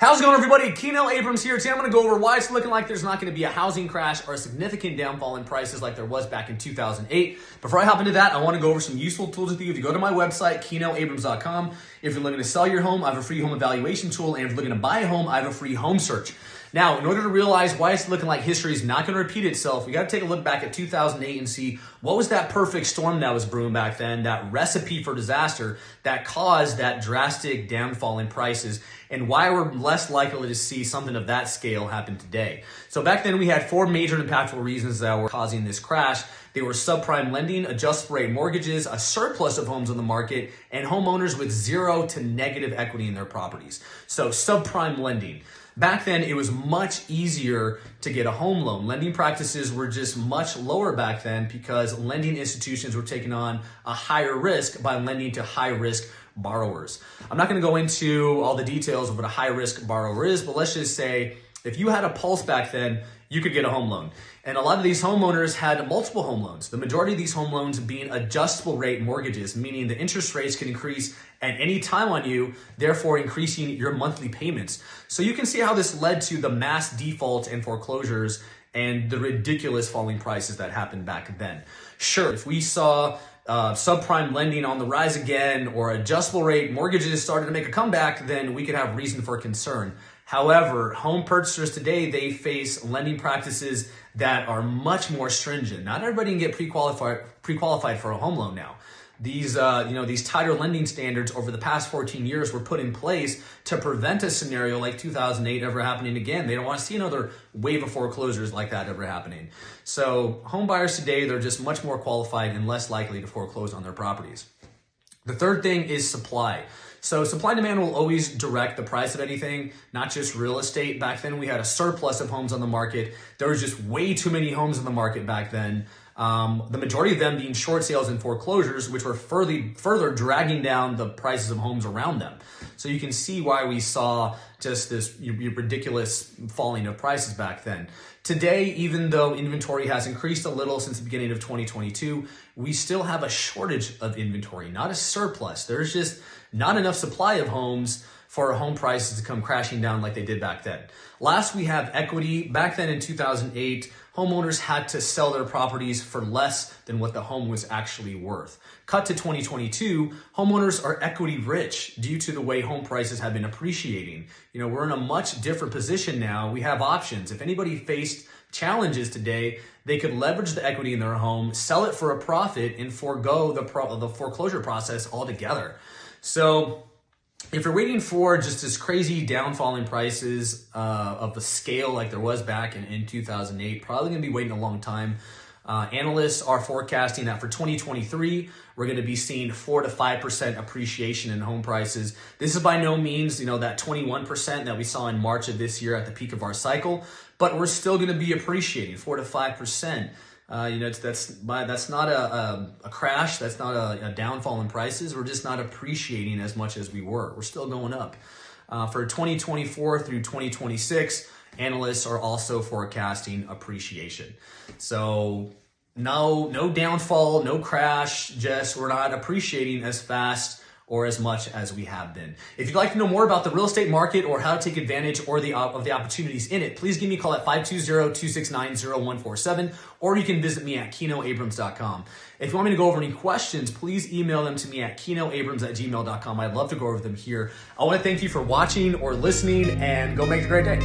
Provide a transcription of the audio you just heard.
How's it going, everybody? Kino Abrams here. Today I'm going to go over why it's looking like there's not going to be a housing crash or a significant downfall in prices like there was back in 2008. Before I hop into that, I want to go over some useful tools with you. If you go to my website, kinoabrams.com, if you're looking to sell your home, I have a free home evaluation tool, and if you're looking to buy a home, I have a free home search. Now, in order to realize why it's looking like history is not going to repeat itself, we got to take a look back at 2008 and see what was that perfect storm that was brewing back then, that recipe for disaster that caused that drastic downfall in prices, and why we're less likely to see something of that scale happen today. So back then we had four major impactful reasons that were causing this crash. They were subprime lending, adjustable rate mortgages, a surplus of homes on the market, and homeowners with zero to negative equity in their properties. So subprime lending. Back then, it was much easier to get a home loan. Lending practices were just much lower back then because lending institutions were taking on a higher risk by lending to high-risk borrowers. I'm not going to go into all the details of what a high-risk borrower is, but let's just say if you had a pulse back then, you could get a home loan. And a lot of these homeowners had multiple home loans. The majority of these home loans being adjustable rate mortgages, meaning the interest rates can increase at any time on you, therefore increasing your monthly payments. So you can see how this led to the mass defaults and foreclosures and the ridiculous falling prices that happened back then. Sure, if we saw subprime lending on the rise again or adjustable rate mortgages started to make a comeback, then we could have reason for concern. However, home purchasers today, they face lending practices that are much more stringent. Not everybody can get pre-qualified for a home loan now. These tighter lending standards over the past 14 years were put in place to prevent a scenario like 2008 ever happening again. They don't want to see another wave of foreclosures like that ever happening. So home buyers today, they're just much more qualified and less likely to foreclose on their properties. The third thing is supply. So supply and demand will always direct the price of anything, not just real estate. Back then, we had a surplus of homes on the market. There was just way too many homes on the market back then. The majority of them being short sales and foreclosures, which were further dragging down the prices of homes around them. So you can see why we saw just this ridiculous falling of prices back then. Today, even though inventory has increased a little since the beginning of 2022, we still have a shortage of inventory, not a surplus. There's just not enough supply of homes for home prices to come crashing down like they did back then. Last, we have equity. Back then in 2008, homeowners had to sell their properties for less than what the home was actually worth. Cut to 2022, homeowners are equity rich due to the way home prices have been appreciating. We're in a much different position now. We have options. If anybody faced challenges today, they could leverage the equity in their home, sell it for a profit, and forego the foreclosure process altogether. So if you're waiting for just this crazy downfall in prices of the scale like there was back in 2008, probably going to be waiting a long time. Analysts are forecasting that for 2023, we're going to be seeing 4 to 5% appreciation in home prices. This is by no means, that 21% that we saw in March of this year at the peak of our cycle, but we're still going to be appreciating 4 to 5%. That's not a crash. That's not a downfall in prices. We're just not appreciating as much as we were. We're still going up. For 2024 through 2026, analysts are also forecasting appreciation. So no downfall, no crash, just we're not appreciating as fast or as much as we have been. If you'd like to know more about the real estate market or how to take advantage of the opportunities in it, please give me a call at 520-269-0147, or you can visit me at kinoabrams.com. If you want me to go over any questions, please email them to me at kinoabrams@gmail.com. I'd love to go over them here. I want to thank you for watching or listening, and go make it a great day.